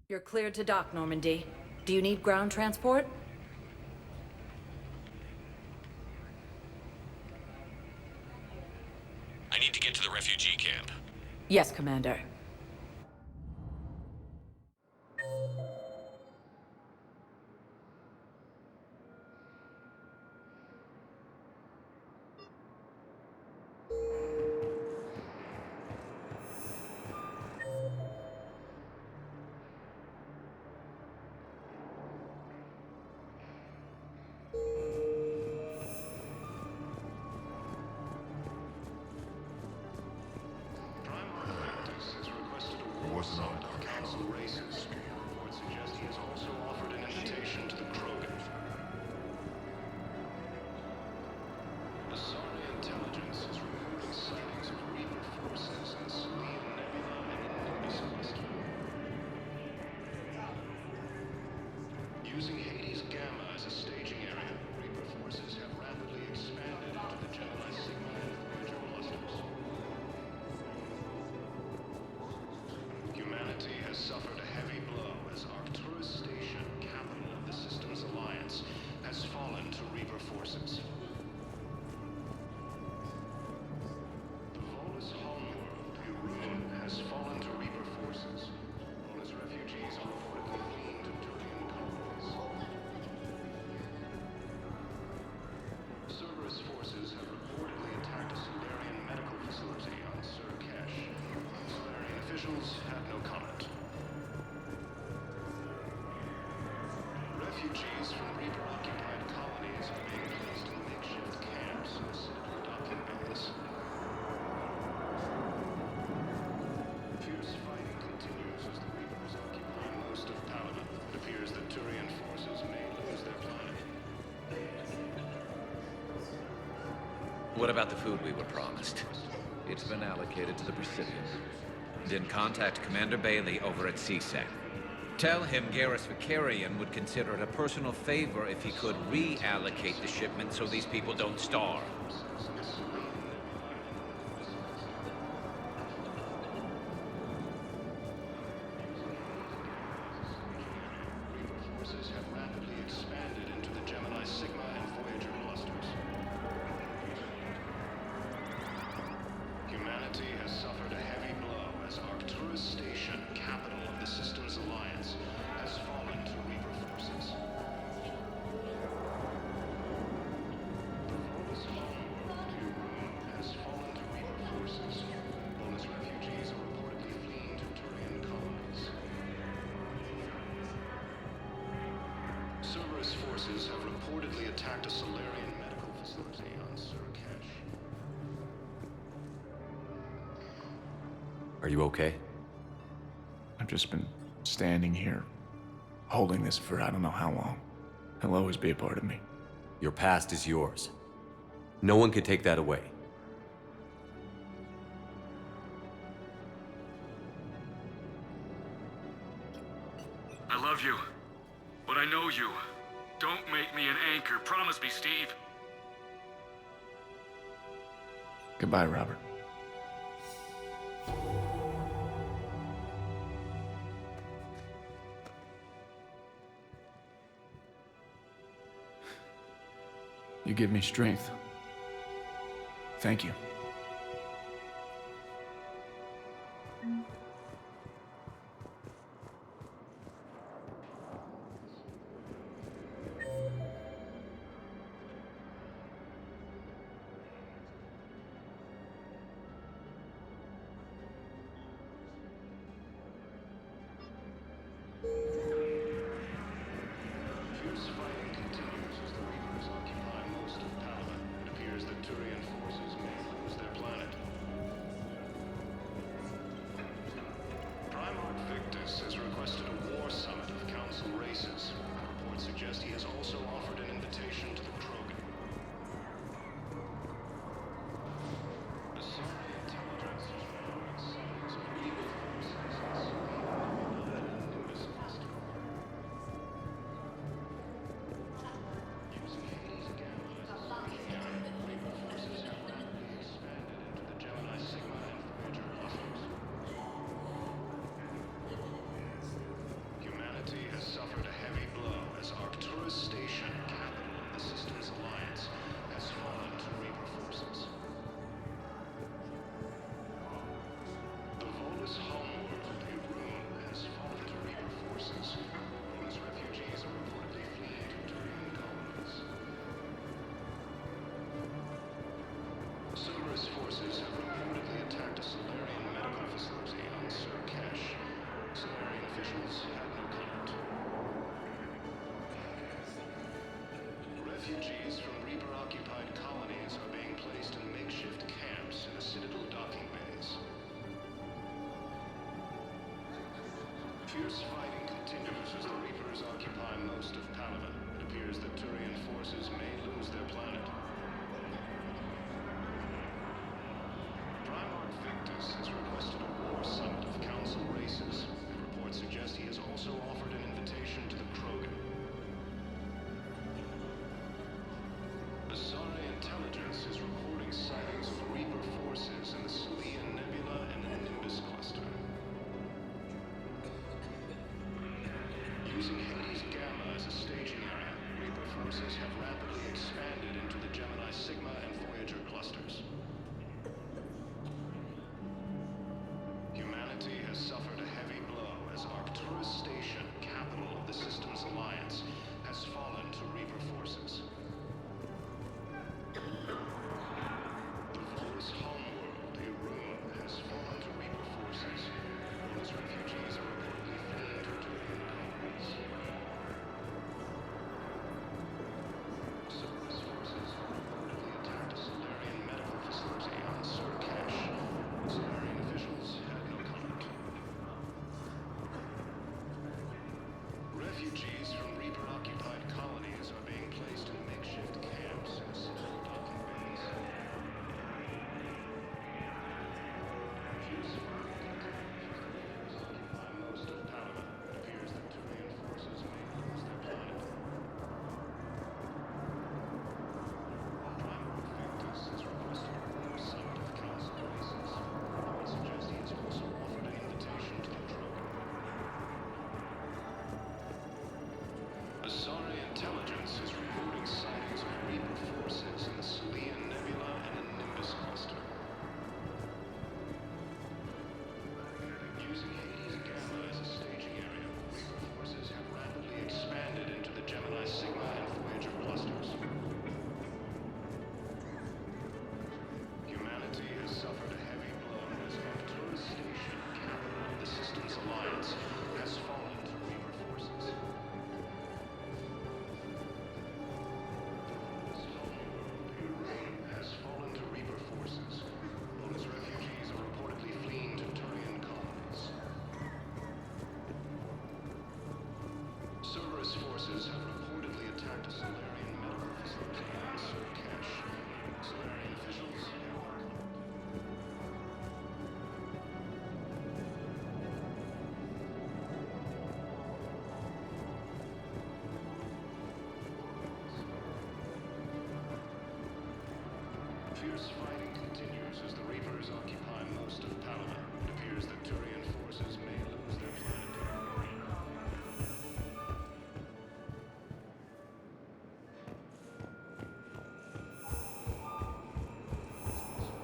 You're cleared to dock, Normandy. Do you need ground transport? I need to get to the refugee camp. Yes, Commander. Using Hades Gamma as a staging area, Reaper forces have rapidly expanded into the Gemini Sigma and Voyager clusters. Humanity has suffered a heavy blow as Arcturus Station, capital of the Systems Alliance, has fallen to Reaper forces. The Volus homeworld, Urim, has fallen to Reaper forces. Volus refugees are reportedly fleeing to Turian colonies. Cerberus forces have reportedly attacked a Solarian medical facility on Surkesh. Solarian officials have no comment. Refugees from Reaper-occupied colonies are being placed in makeshift camps instead of docking bays. Fierce fighting continues as the Reapers occupy most of Paladin. It appears that Turian forces may lose their planet. What about the food we were promised? It's been allocated to the Presidium. Then contact Commander Bailey over at CSEC. Tell him Garrus Vicarian would consider it a personal favor if he could reallocate the shipment so these people don't starve. Reaper forces have rapidly expanded into the Gemini Sigma and Voyager clusters. Humanity has suffered a heavy blow as Arcturus Station, capital of the Systems Alliance, has fallen to Reaper forces. The Volus homeworld, Urim, has fallen to Reaper forces. Volus refugees are reportedly fleeing to Turian colonies. Cerberus forces have reportedly attacked a Solarian medical facility on Surkesh. Are you okay? I've just been standing here, holding this for I don't know how long. It'll always be a part of me. Your past is yours. No one can take that away. I love you, but I know you. Don't make me an anchor. Promise me, Steve. Goodbye, Robert. You give me strength. Thank you. Fierce fighting continues as the Reapers occupy most of Paladin. It appears that Turian forces may lose forces have reportedly attacked a Solarian medical facility on Surcash. Solarian officials had no comment. Refugees from Reaper-occupied colonies are being placed in makeshift camps in the Citadel docking bays. Fierce fighting continues as the Reapers occupy most of Palaven. It appears that Turian forces may lose their planet. Primarch Victus has requested a war summit of Council races. Reports suggest he has also offered an invitation to the Krogan. Asari intelligence is reporting sightings of Reaper forces in the Salian Nebula and the Nimbus cluster. Using Hades Gamma as a staging area, Reaper forces have rapidly expanded into the Gemini Sigma and Voyager clusters. Humanity has suffered a heavy blow as Arcturus Station, capital of the Systems Alliance, has fallen to Reaper forces. The Volus homeworld, Irun, has fallen to Reaper forces. Volus refugees are reportedly fleeing to Turian colonies. Cerberus forces have reportedly attacked a Solarian medical facility on Surcash. Solarian officials had no comment. Refugees from Reaper-occupied colonies are being placed in makeshift camps in Citadel docking bays. Fierce fighting continues as the Reapers occupy most of Palaven. It appears that Turian forces may lose their planet. Primarch Victus has requested a war summit of Council races. Reports suggest he has also offered an invitation to the Krogan. Asari intelligence is reporting sightings of Reaper forces in the Salian Nebula and the Nimbus cluster. Using Hades Gamma as a staging area, Reaper forces have rapidly expanded into the Gemini Sigma and Voyager clusters. Humanity has suffered a heavy blow as Arcturus Station, capital of the Systems Alliance, has fallen to Reaper forces. Has fallen to Reaper forces. Volus refugees are reportedly fleeing to Turian colonies. Cerberus forces have reportedly attacked a Solarian medical facility on Surcash. Solarian officials have no comment. Fierce fighting continues as the Reapers occupy most of Palaven. It appears that Turian forces may lose their planet.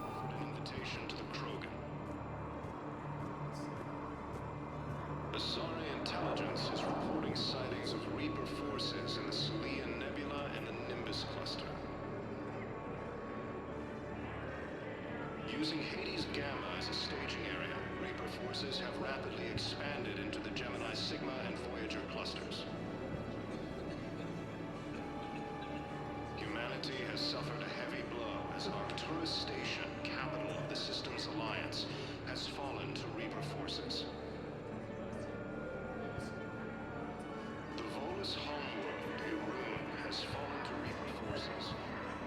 Offered an invitation to the Krogan. Asari intelligence is reporting sightings of Reaper forces in the Salian Nebula and the Nimbus cluster. Using Hades Gamma as a staging area, Reaper forces have rapidly expanded into the Gemini Sigma and Voyager clusters. Humanity has suffered a heavy blow as Arcturus Station, capital of the Systems Alliance, has fallen to Reaper forces. The Volus homeworld, Irun, has fallen to Reaper forces.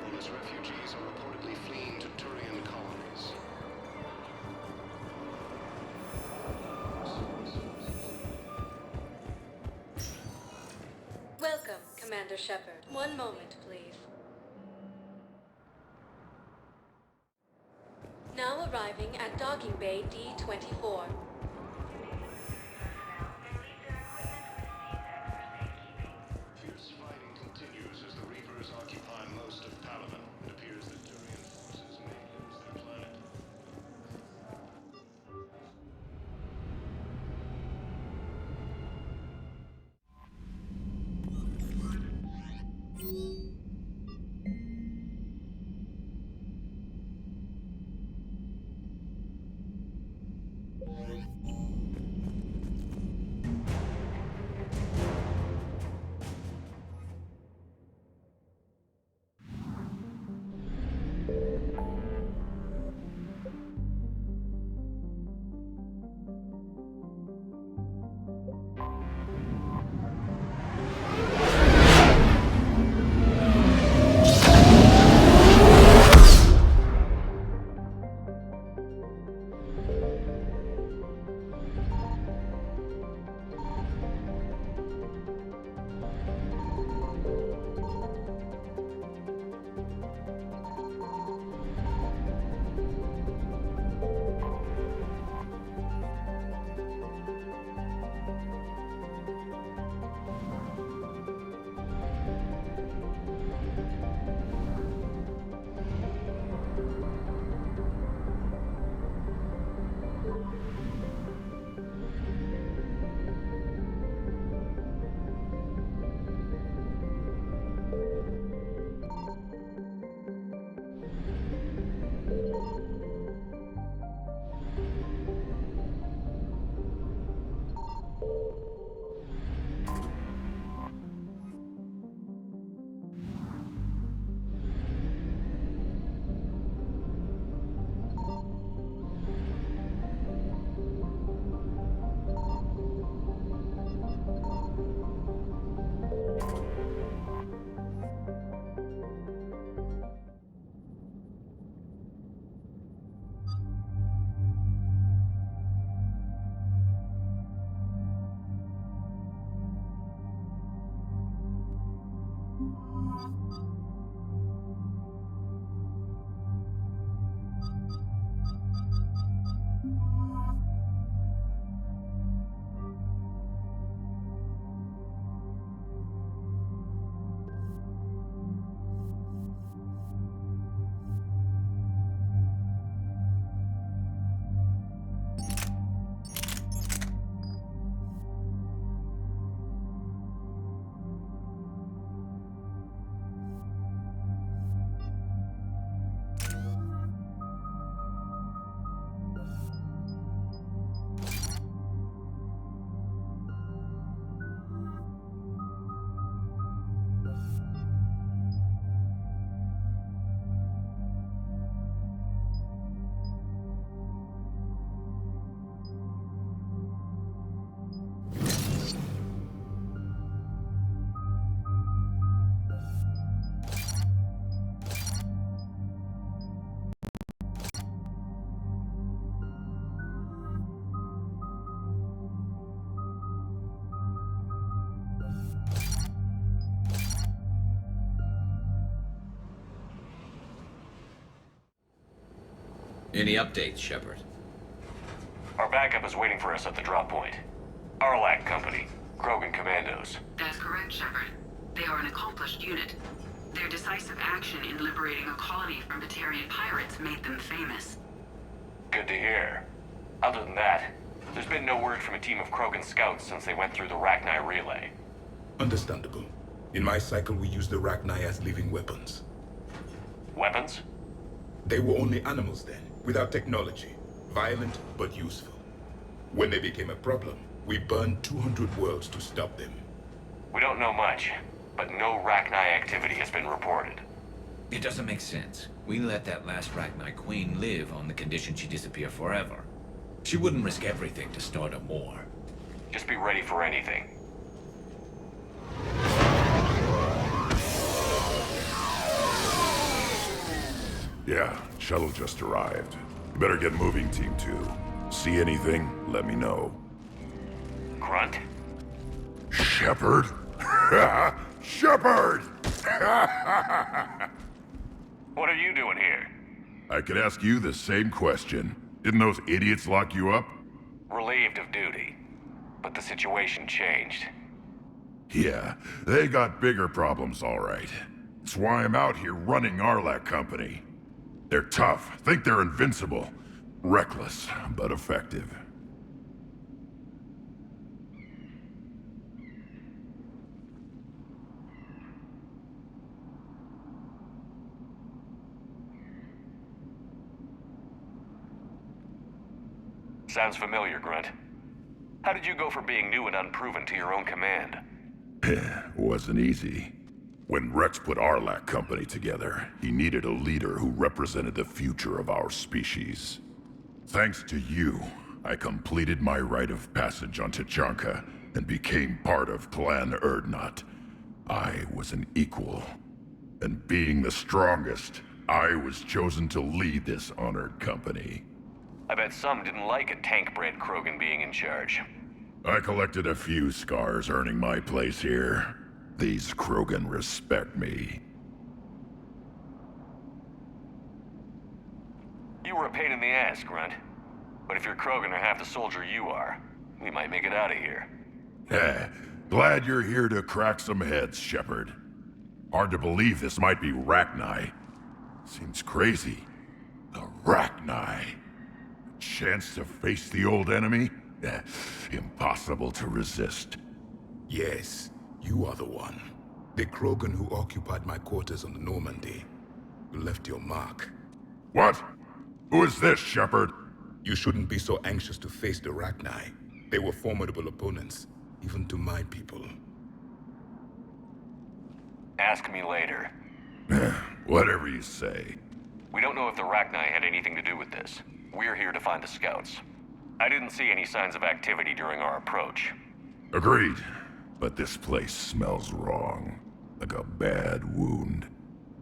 Volus refugees are reportedly fleeing to Turian colonies. Welcome, Commander Shepard. One moment, please. Now arriving at docking bay D24. Fierce fighting continues as the Reapers occupy most of Palaven. It appears that Turian forces may lose their planet. Any updates, Shepard? Our backup is waiting for us at the drop point. Arlac Company, Krogan Commandos. That's correct, Shepard. They are an accomplished unit. Their decisive action in liberating a colony from Batarian pirates made them famous. Good to hear. Other than that, there's been no word from a team of Krogan scouts since they went through the Rachni relay. Understandable. In my cycle, we used the Rachni as living weapons. Weapons? They were only animals then, without technology. Violent, but useful. When they became a problem, we burned 200 worlds to stop them. We don't know much, but no Rachni activity has been reported. It doesn't make sense. We let that last Rachni Queen live on the condition she disappear forever. She wouldn't risk everything to start a war. Just be ready for anything. Yeah, shuttle just arrived. You better get moving, Team 2. See anything, let me know. Grunt? Shepard? Shepard! What are you doing here? I could ask you the same question. Didn't those idiots lock you up? Relieved of duty. But the situation changed. Yeah, they got bigger problems, all right. That's why I'm out here running Arlac Company. They're tough, think they're invincible. Reckless, but effective. Sounds familiar, Grunt. How did you go from being new and unproven to your own command? Wasn't easy. When Rex put Arlac Company together, he needed a leader who represented the future of our species. Thanks to you, I completed my rite of passage on Tuchanka and became part of Clan Urdnot. I was an equal. And being the strongest, I was chosen to lead this honored company. I bet some didn't like a tank-bred Krogan being in charge. I collected a few scars earning my place here. These Krogan respect me. You were a pain in the ass, Grunt. But if you're Krogan or half the soldier you are, we might make it out of here. Glad you're here to crack some heads, Shepard. Hard to believe this might be Rachni. Seems crazy. The Rachni. Chance to face the old enemy? Impossible to resist. Yes, you are the one. The Krogan who occupied my quarters on the Normandy. You left your mark. What? Who is this, Shepard? You shouldn't be so anxious to face the Rachni. They were formidable opponents, even to my people. Ask me later. Whatever you say. We don't know if the Rachni had anything to do with this. We're here to find the scouts. I didn't see any signs of activity during our approach. Agreed. But this place smells wrong. Like a bad wound.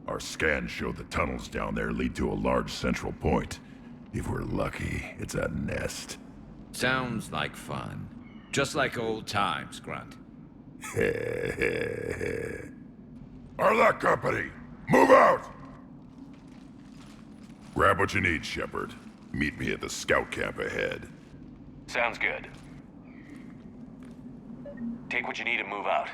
Our scans show the tunnels down there lead to a large central point. If we're lucky, it's a nest. Sounds like fun. Just like old times, Grunt. Arlak Company, move out! Grab what you need, Shepard. Meet me at the scout camp ahead. Sounds good. Take what you need and move out.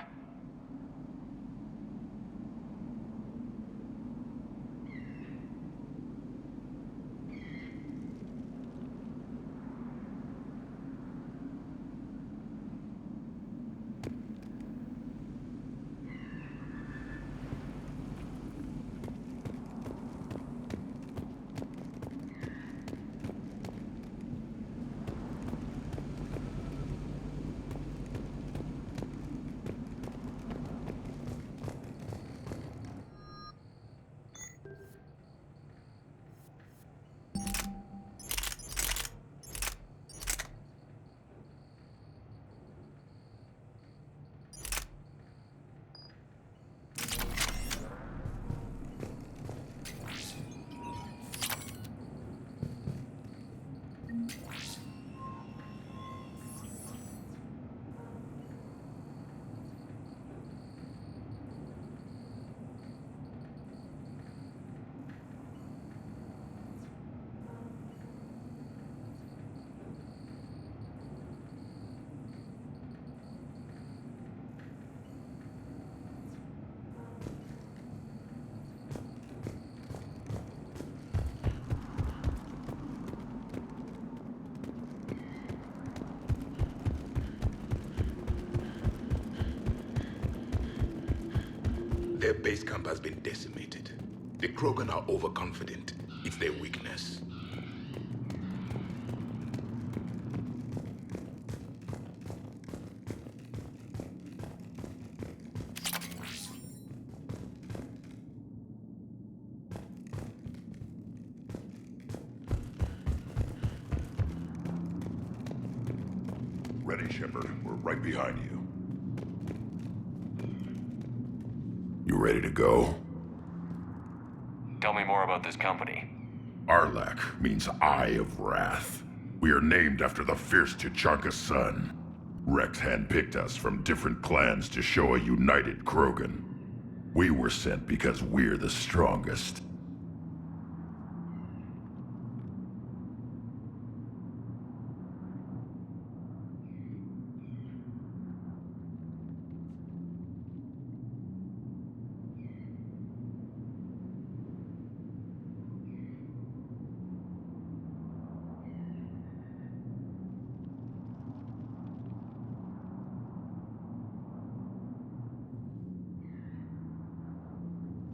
Their base camp has been decimated. The Krogan are overconfident. It's their weakness. Ready, Shepard. We're right behind you. You ready to go? Tell me more about this company. Arlak means Eye of Wrath. We are named after the fierce Tuchanka son. Rex handpicked us from different clans to show a united Krogan. We were sent because we're the strongest.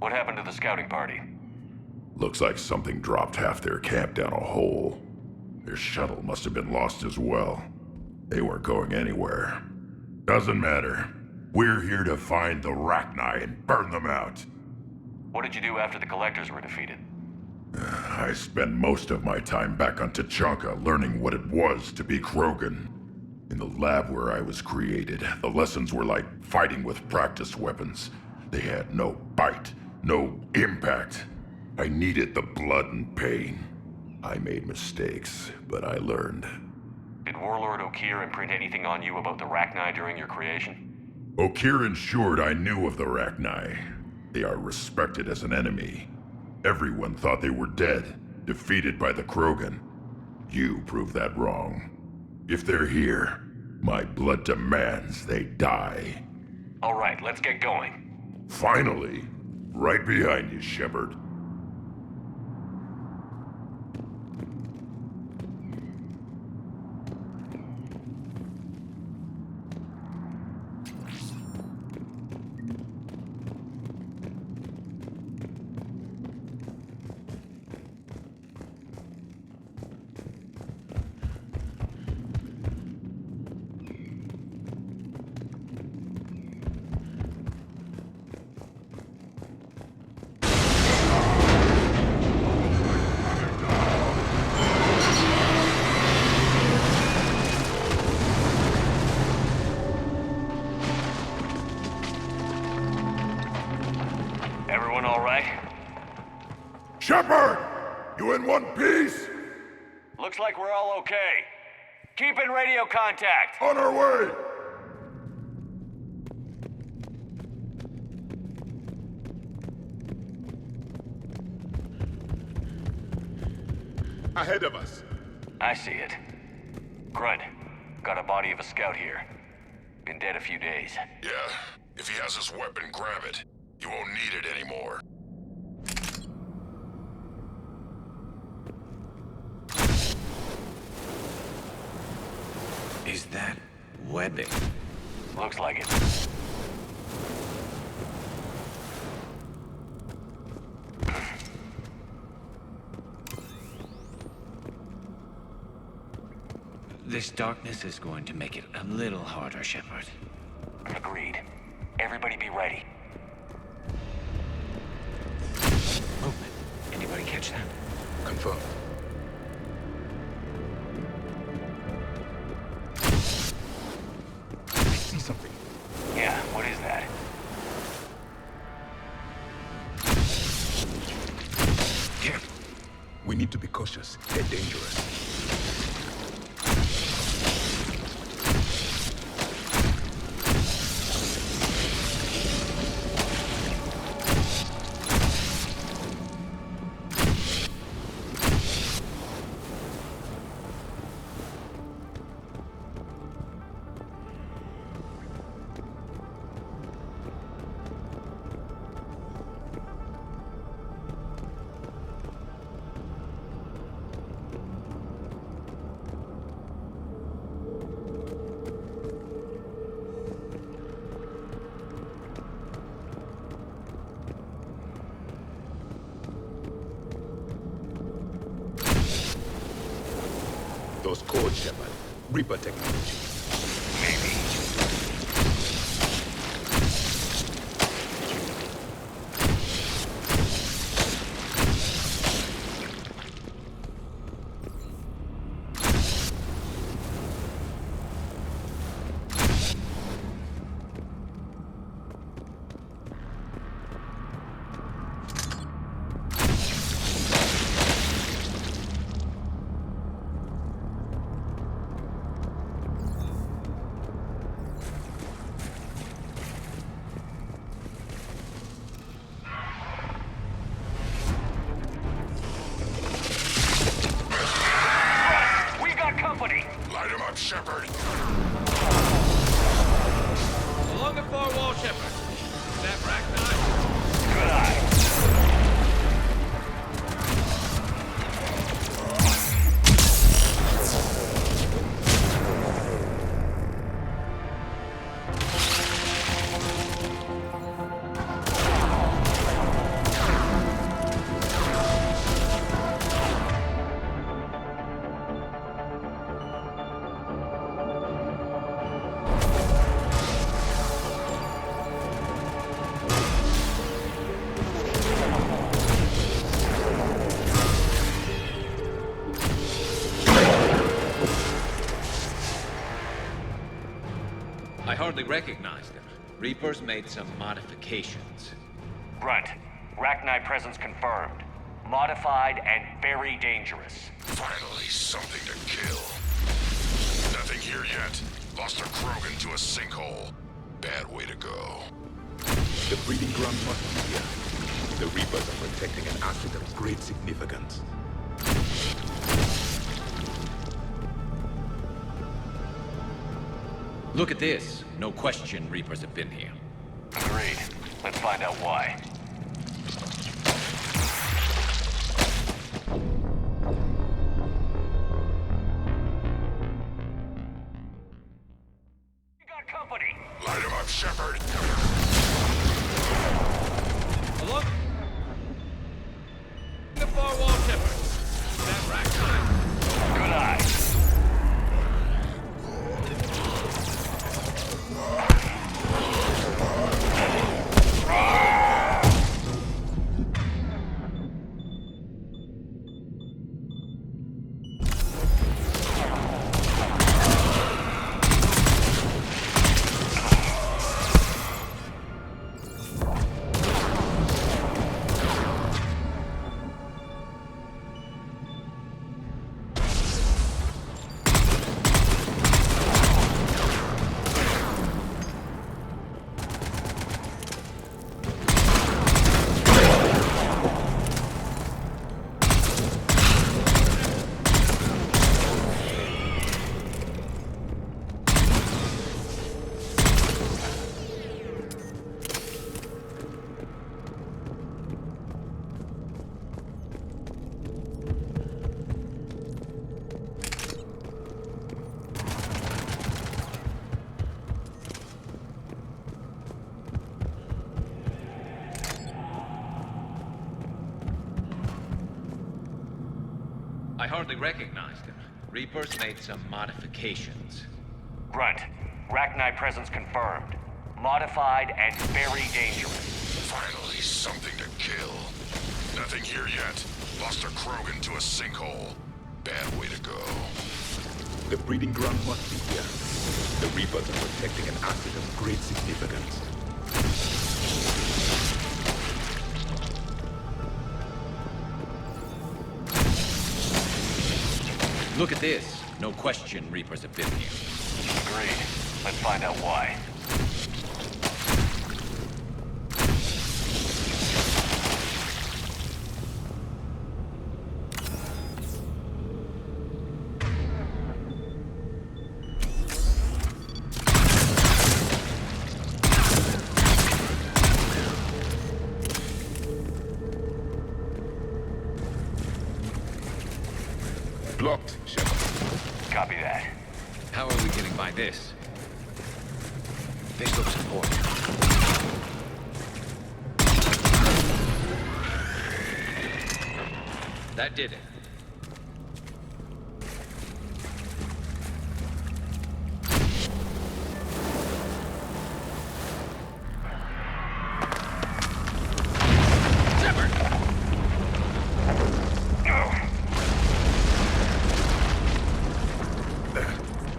What happened to the scouting party? Looks like something dropped half their camp down a hole. Their shuttle must have been lost as well. They weren't going anywhere. Doesn't matter. We're here to find the Rachni and burn them out. What did you do after the Collectors were defeated? I spent most of my time back on Tuchanka learning what it was to be Krogan. In the lab where I was created, the lessons were like fighting with practice weapons. They had no bite, no impact. I needed the blood and pain. I made mistakes, but I learned. Did Warlord Okir imprint anything on you about the Rachni during your creation? Okir ensured I knew of the Rachni. They are respected as an enemy. Everyone thought they were dead, defeated by the Krogan. You proved that wrong. If they're here, my blood demands they die. All right, let's get going. Finally! Right behind you, Shepard. Everyone all right? Shepard! You in one piece? Looks like we're all okay. Keep in radio contact. On our way! Ahead of us. I see it. Grunt, got a body of a scout here. Been dead a few days. Yeah, if he has his weapon, grab it. You won't need it anymore. Is that webbing? Looks like it. This darkness is going to make it a little harder, Shepard. Agreed. Everybody be ready. Movement. Anybody catch that? Confirmed. I see something. Yeah, what is that? Careful. We need to be cautious. They're dangerous. Those codes, Shepard. Reaper technology. Maybe. Light him up, Shepard! Along the far wall, Shepard. That Rachni. Good eye. I hardly recognized them. Reapers made some modifications. Grunt, Rachni presence confirmed. Modified and very dangerous. Finally, something to kill. Nothing here yet. Lost our Krogan to a sinkhole. Bad way to go. The breeding ground must be here. The Reapers are protecting an asset of great significance. Look at this. No question Reapers have been here. Agreed. Let's find out why. You got company. Light him up, Shepard. Hello? The far wall Shepard. That rack time. Good eye. I hardly recognized him. Reapers made some modifications. Grunt. Rachni presence confirmed. Modified and very dangerous. Finally, something to kill. Nothing here yet. Lost our Krogan to a sinkhole. Bad way to go. The breeding ground must be here. The Reapers are protecting an asset of great significance. Look at this. No question Reapers have been here. Agreed. Let's find out why. Blocked, Shepard. Copy that. How are we getting by this? This looks important. That did it.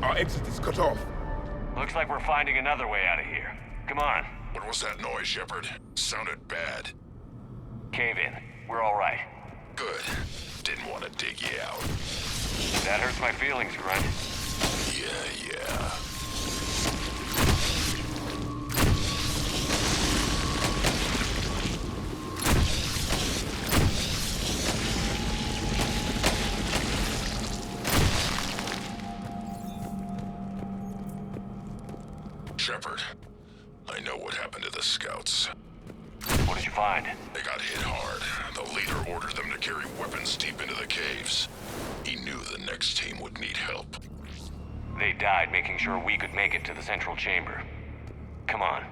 Our exit is cut off. Looks like we're finding another way out of here. Come on. What was that noise, Shepard? Sounded bad. Cave in. We're all right. Good. Didn't want to dig you out. That hurts my feelings, Grunt. Yeah. Shepard, I know what happened to the scouts. What did you find? They got hit hard. The leader ordered them to carry weapons deep into the caves. He knew the next team would need help. They died making sure we could make it to the central chamber. Come on.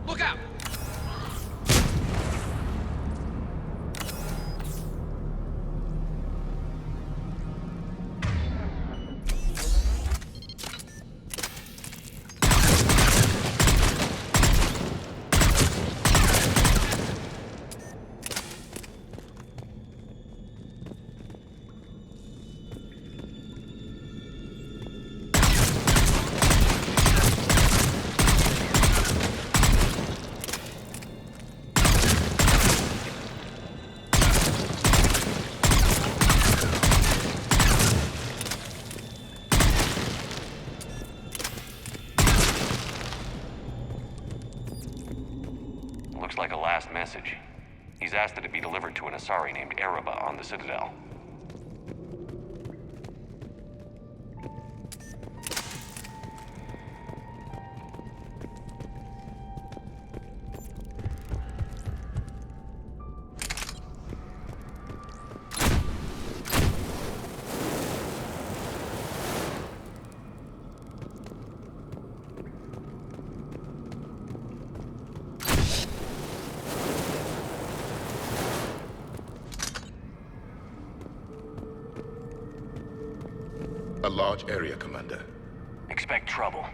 Look out! looks like a last message. He's asked that it be delivered to an Asari named Ereba on the Citadel. A large area, Commander. Expect trouble.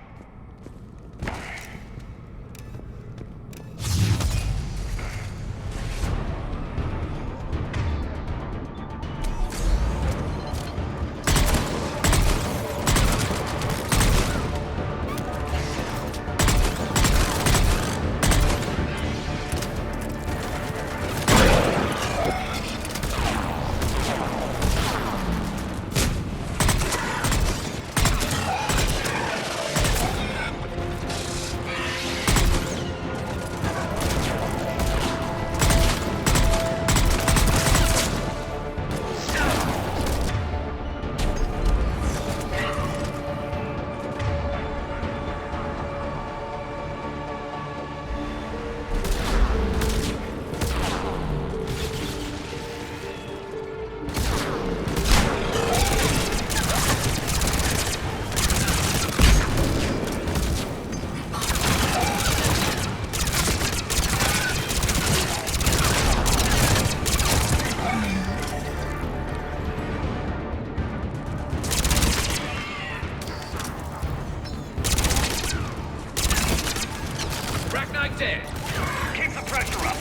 Keep the pressure up.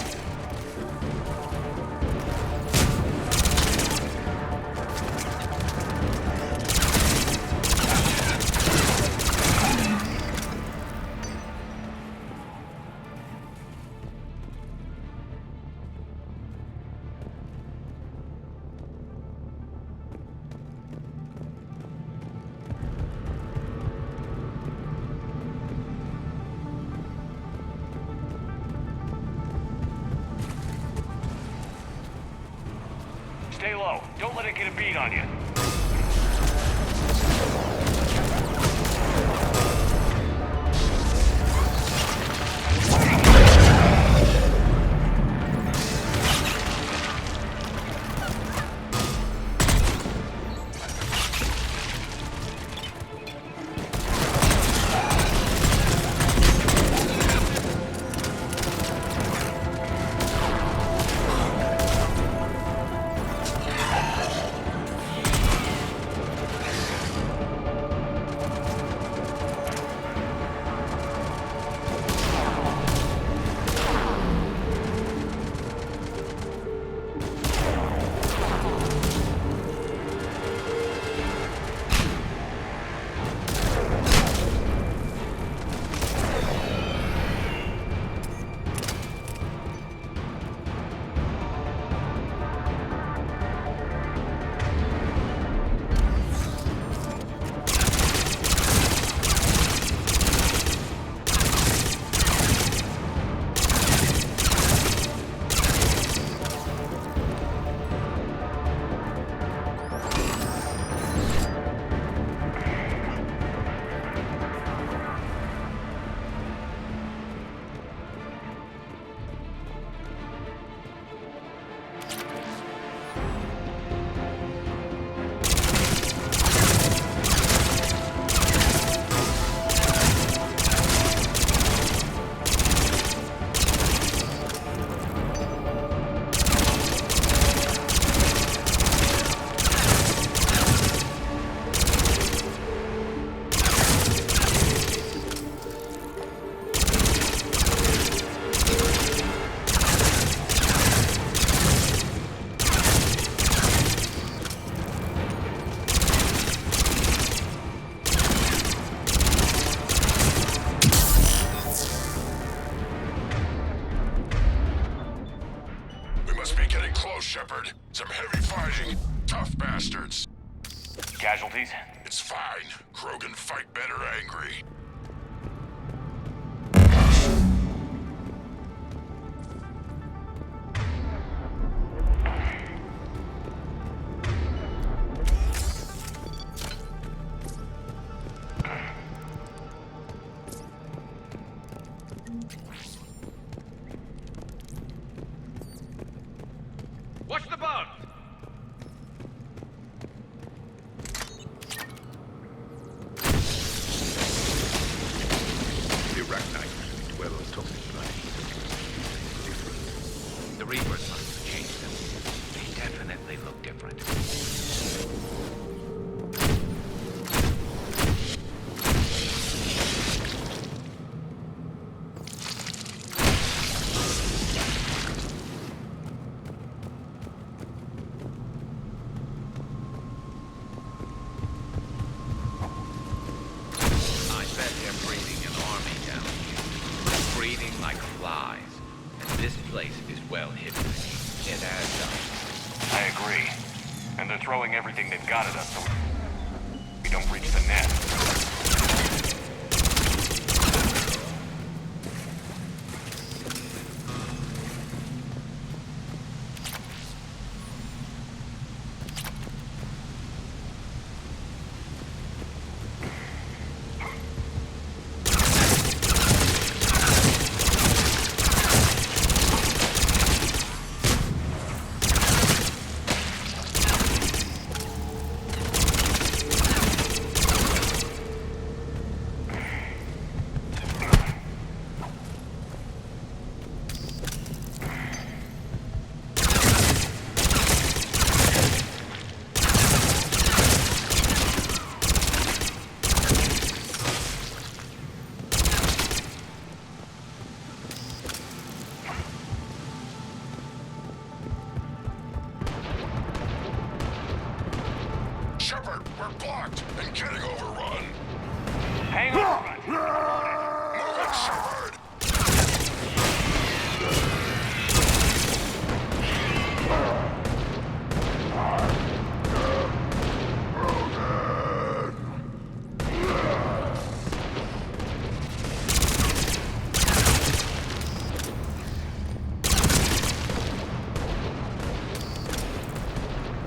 Stay low. Don't let it get a beat on you. Shepard. Some heavy fighting. Tough bastards. Casualties? It's fine. Krogan fight better angry. Watch the boat! The Arachnite usually dwell on top of the planet. Different. The Reapers must have changed them. They definitely look different. Throwing everything they've got at us so we don't reach the net. Shepard, we're blocked and getting overrun. Hang on, Grunt. Move it, Shepard!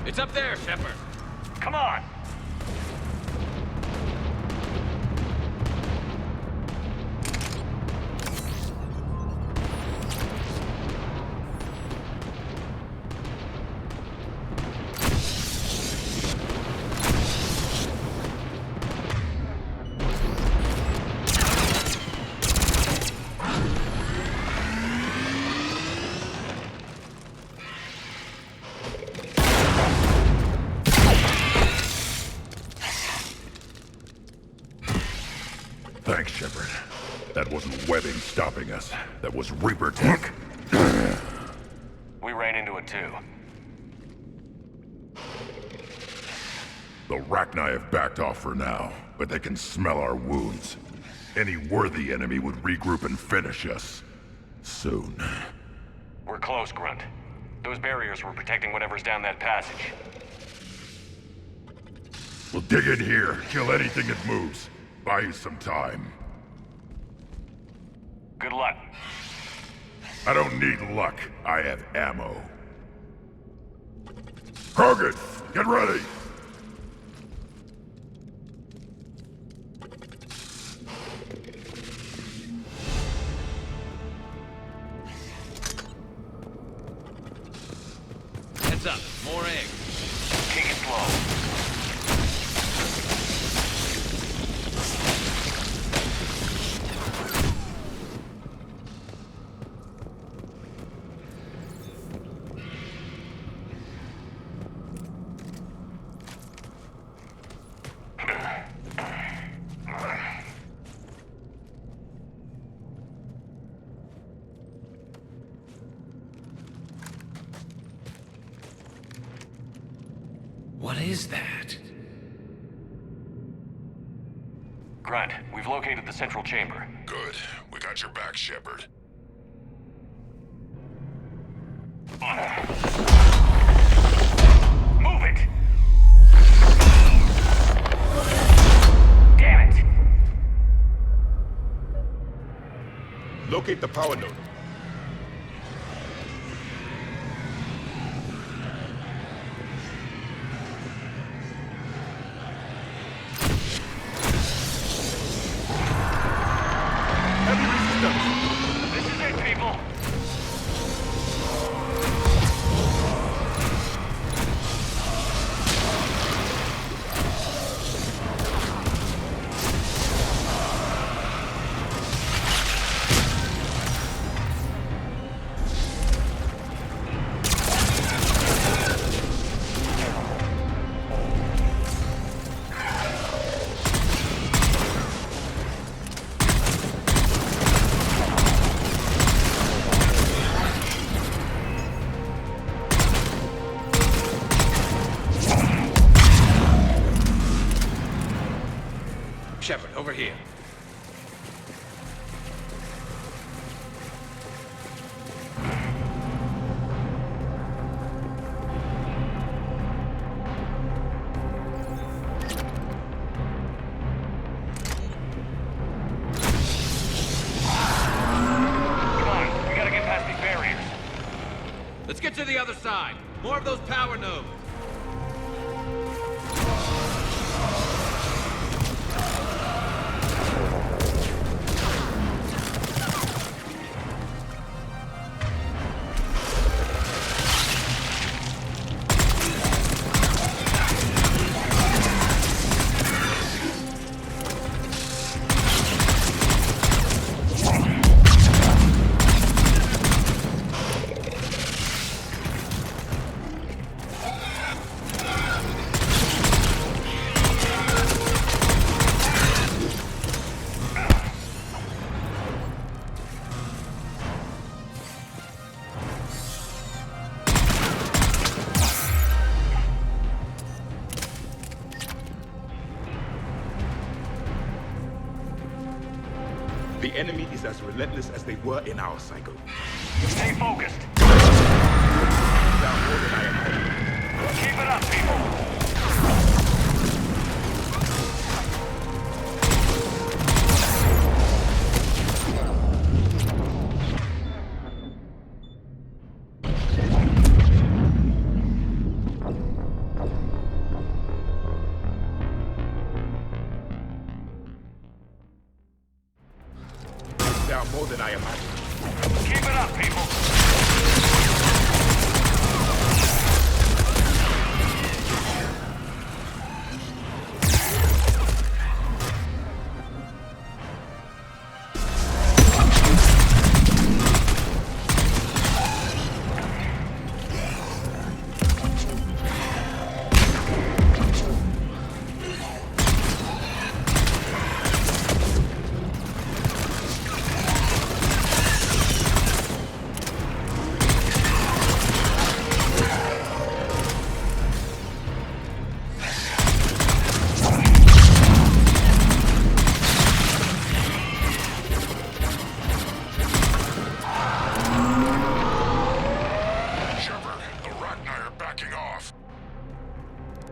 It's up there, Shepard. Come on! Thanks, Shepard. That wasn't webbing stopping us. That was Reaper tech. We ran into it too. The Arachni have backed off for now, but they can smell our wounds. Any worthy enemy would regroup and finish us. Soon. We're close, Grunt. Those barriers were protecting whatever's down that passage. We'll dig in here, kill anything that moves. Buy you some time. Good luck. I don't need luck. I have ammo. Krogan, get ready! Heads up, more eggs. Take it slow. What is that? Grunt, we've located the central chamber. Good. We got your back, Shepard. Move it! Damn it! Locate the power node. This is it, people! Shepard, over here. Let's get to the other side. More of those power nodes. The enemy is as relentless as they were in our cycle. Stay focused. Down more than I am. Keep it up, people. Down more than I imagined. Keep it up, people.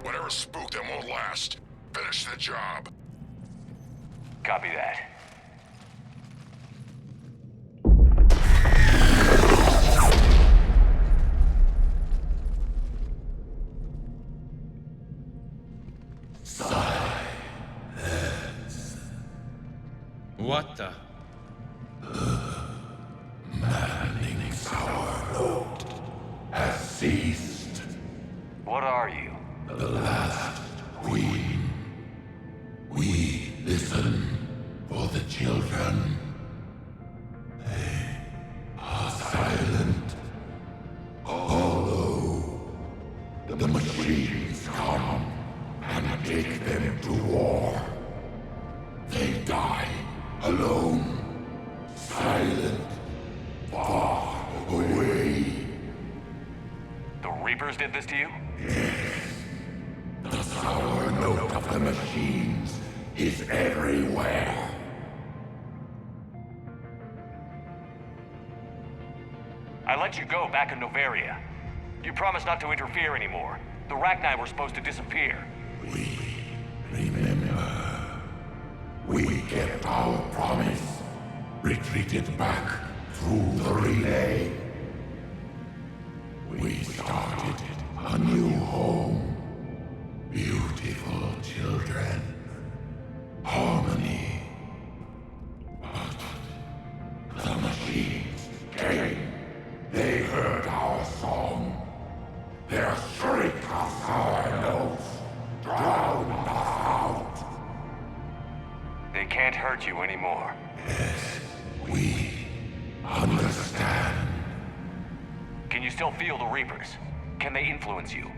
Whatever spooked them won't last. Finish the job. Copy that. What the? Maddening sour note has ceased. What are you? The last queen. We listen for the children. They are silent. Although the machines come and take them to war, they die alone, silent, far away. The Reapers did this to you? Yes. The sour note of the machines is everywhere. I let you go back in Novaria. You promised not to interfere anymore. The Rachni were supposed to disappear. We remember. We kept our promise. Retreated back through the relay. We started a new home. Beautiful children. Harmony. But the machines came. They heard our song. Their shriek of sour notes drowned us out. They can't hurt you anymore. Yes, we understand. Can you still feel the Reapers? Can they influence you?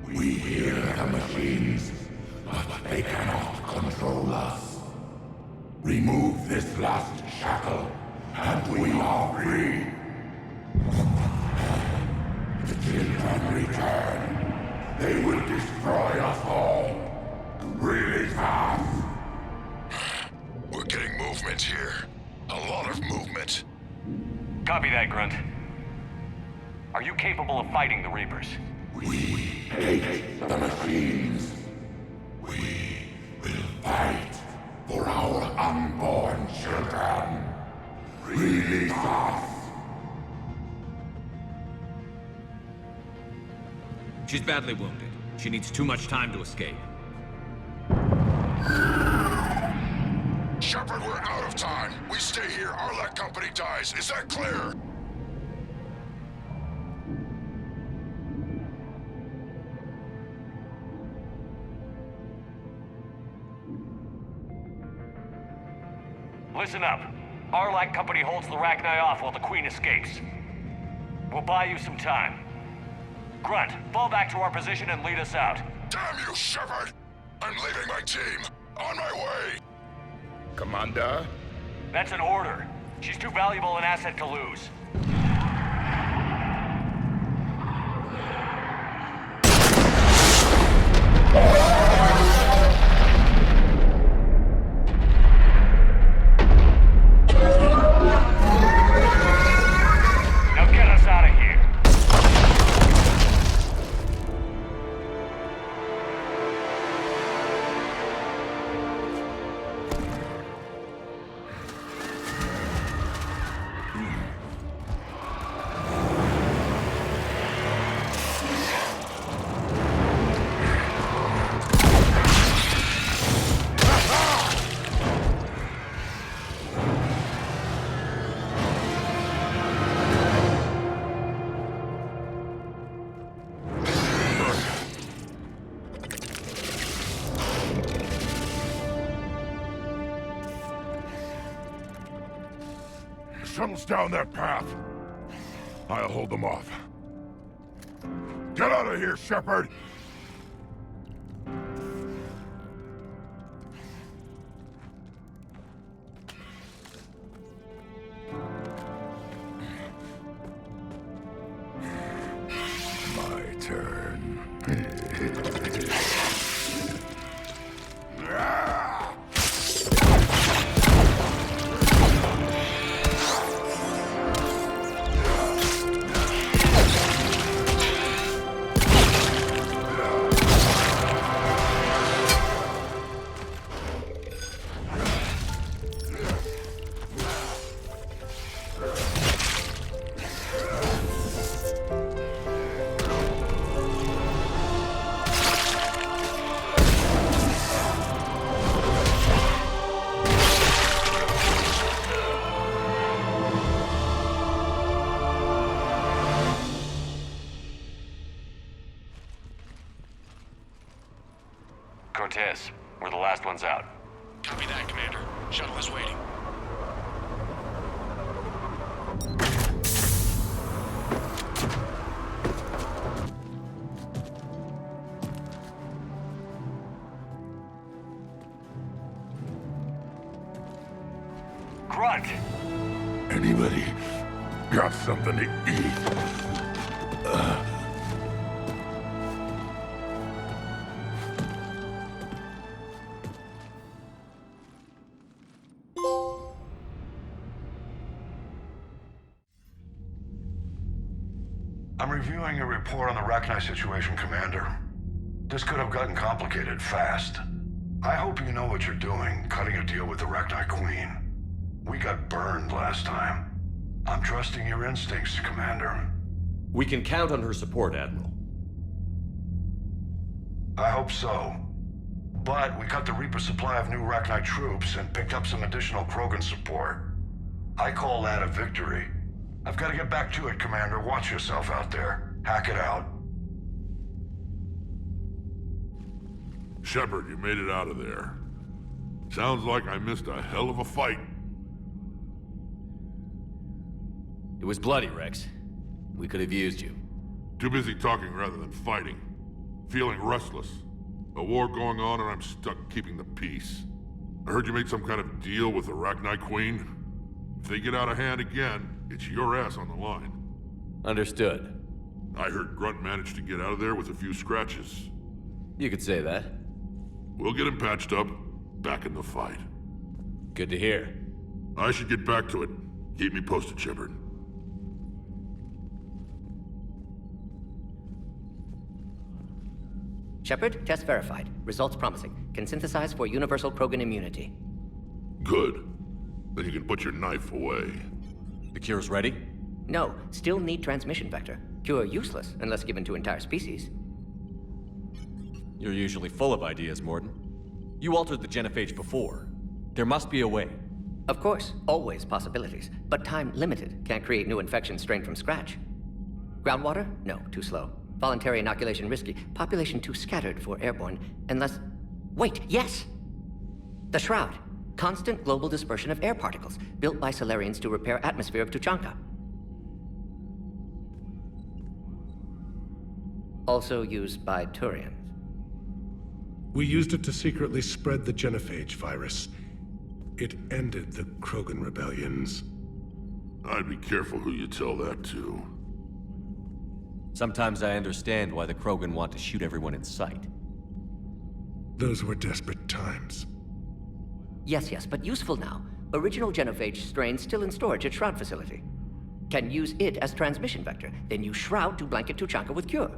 We hear the machines, but they cannot control us. Remove this last shackle, and we are free. The children return. They will destroy us all. Really fast. that, Grunt. Are you capable of fighting the Reapers? We hate the machines. We will fight for our unborn children. Release us. She's badly wounded. She needs too much time to escape. Shepard, we're out of time. We stay here, our LegendAqua company dies. Is that clear? Listen up. Our LegendAqua company holds the Rachni off while the Queen escapes. We'll buy you some time. Grunt, fall back to our position and lead us out. Damn you, Shepard! I'm leaving my team. On my way. Commander? That's an order. She's too valuable an asset to lose. Now get us out of here. Shuttle's down that path. I'll hold them off. Get out of here, Shepard! My turn. Cortez, we're the last ones out. Copy that, Commander. Shuttle is waiting. Grunt! Anybody got something to eat? I'm reviewing your report on the Rachni situation, Commander. This could have gotten complicated fast. I hope you know what you're doing, cutting a deal with the Rachni Queen. We got burned last time. I'm trusting your instincts, Commander. We can count on her support, Admiral. I hope so. But we cut the Reaper supply of new Rachni troops and picked up some additional Krogan support. I call that a victory. I've got to get back to it, Commander. Watch yourself out there. Hack it out. Shepard, you made it out of there. Sounds like I missed a hell of a fight. It was bloody, Rex. We could have used you. Too busy talking rather than fighting. Feeling restless. A war going on and I'm stuck keeping the peace. I heard you made some kind of deal with the Rachni Queen. If they get out of hand again, it's your ass on the line. Understood. I heard Grunt managed to get out of there with a few scratches. You could say that. We'll get him patched up, back in the fight. Good to hear. I should get back to it. Keep me posted, Shepard. Shepard, test verified. Results promising. Can synthesize for universal Krogan immunity. Good. Then you can put your knife away. The cure's ready? No, still need transmission vector. Cure useless unless given to entire species. You're usually full of ideas, Mordin. You altered the genophage before. There must be a way. Of course, always possibilities, but time limited. Can't create new infections strained from scratch. Groundwater? No, too slow. Voluntary inoculation risky. Population too scattered for airborne, unless... Wait, yes! The Shroud. Constant global dispersion of air particles, built by Solarians to repair atmosphere of Tuchanka. Also used by Turians. We used it to secretly spread the genophage virus. It ended the Krogan rebellions. I'd be careful who you tell that to. Sometimes I understand why the Krogan want to shoot everyone in sight. Those were desperate times. Yes, but useful now. Original genophage strain still in storage at Shroud facility. Can use it as transmission vector, then use Shroud to blanket Tuchanka with cure.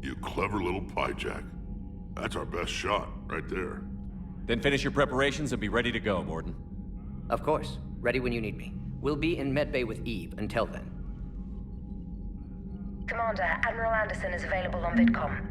You clever little pyjack. That's our best shot, right there. Then finish your preparations and be ready to go, Mordin. Of course. Ready when you need me. We'll be in medbay with Eve until then. Commander, Admiral Anderson is available on VidCom.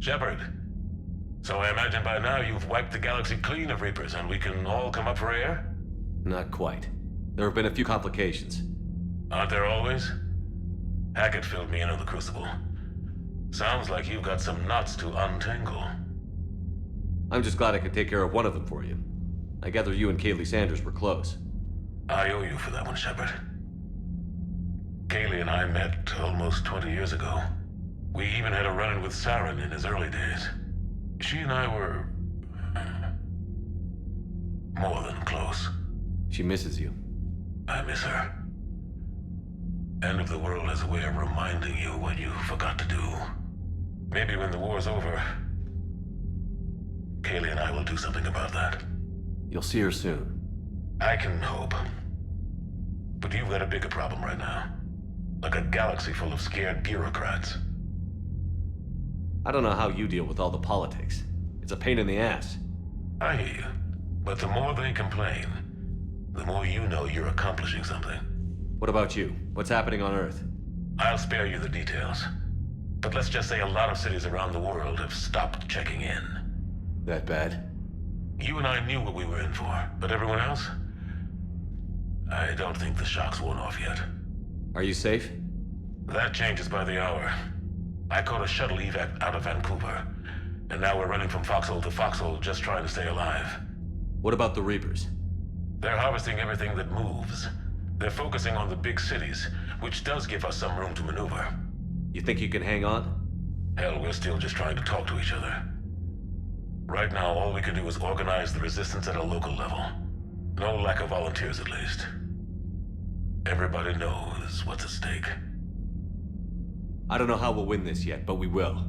Shepard. So I imagine by now you've wiped the galaxy clean of Reapers and we can all come up for air? Not quite. There have been a few complications. Aren't there always? Hackett filled me in on the Crucible. Sounds like you've got some knots to untangle. I'm just glad I could take care of one of them for you. I gather you and Kaylee Sanders were close. I owe you for that one, Shepard. Kaylee and I met almost 20 years ago. We even had a run-in with Saren in his early days. She and I were... more than close. She misses you. I miss her. End of the world has a way of reminding you what you forgot to do. Maybe when the war's over, Kaylee and I will do something about that. You'll see her soon. I can hope. But you've got a bigger problem right now. Like a galaxy full of scared bureaucrats. I don't know how you deal with all the politics. It's a pain in the ass. I hear you. But the more they complain, the more you know you're accomplishing something. What about you? What's happening on Earth? I'll spare you the details. But let's just say a lot of cities around the world have stopped checking in. That bad? You and I knew what we were in for, but everyone else? I don't think the shock's worn off yet. Are you safe? That changes by the hour. I caught a shuttle evac out of Vancouver, and now we're running from foxhole to foxhole just trying to stay alive. What about the Reapers? They're harvesting everything that moves. They're focusing on the big cities, which does give us some room to maneuver. You think you can hang on? Hell, we're still just trying to talk to each other. Right now, all we can do is organize the resistance at a local level. No lack of volunteers, at least. Everybody knows what's at stake. I don't know how we'll win this yet, but we will.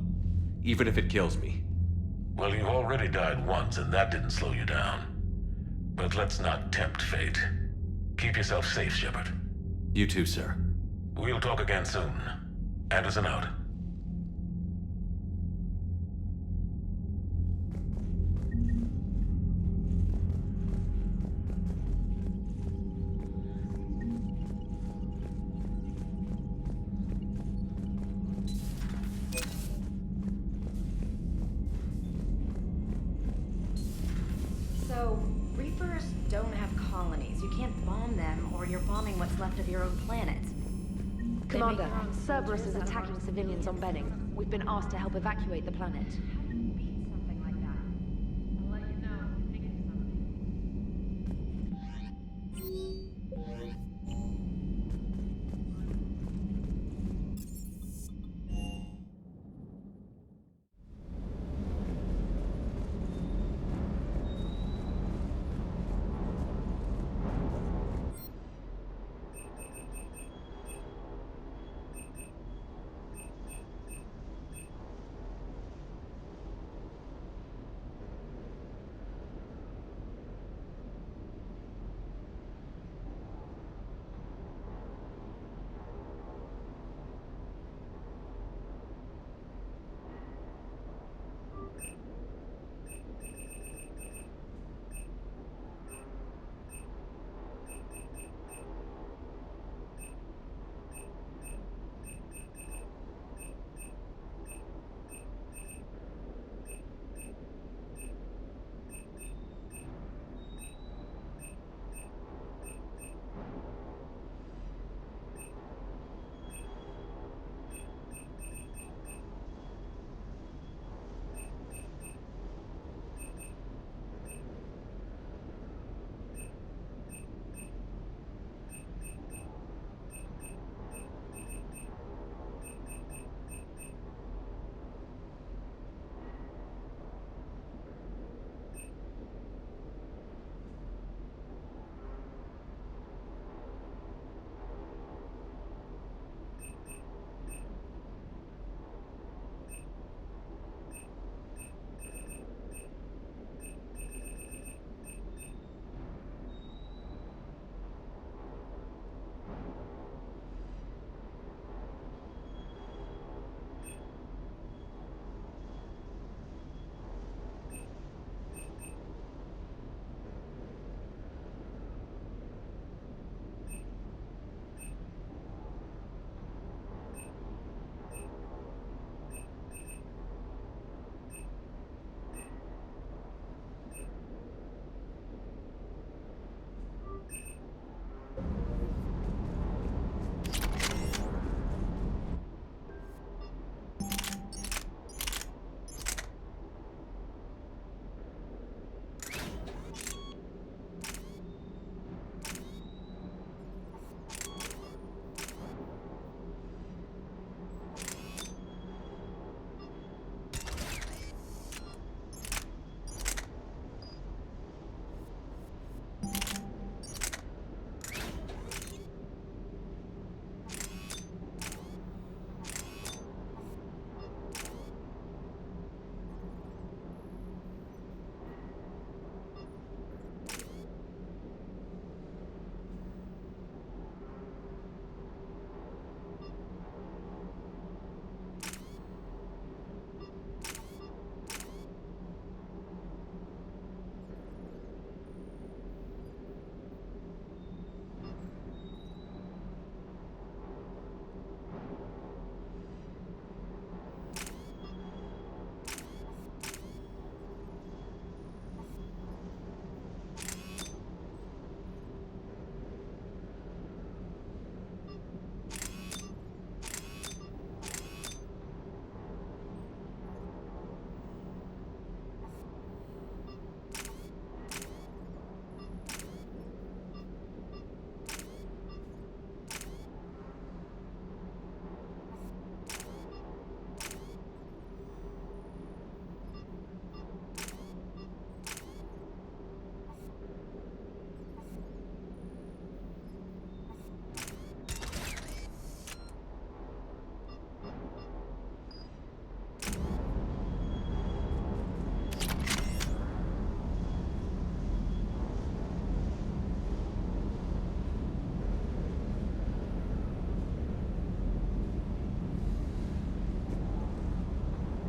Even if it kills me. Well, you've already died once, and that didn't slow you down. But let's not tempt fate. Keep yourself safe, Shepard. You too, sir. We'll talk again soon. Anderson out. So, Reapers don't have colonies. You can't bomb them, or you're bombing what's left of your own planet. Commander, Cerberus is attacking civilians on Benning. We've been asked to help evacuate the planet.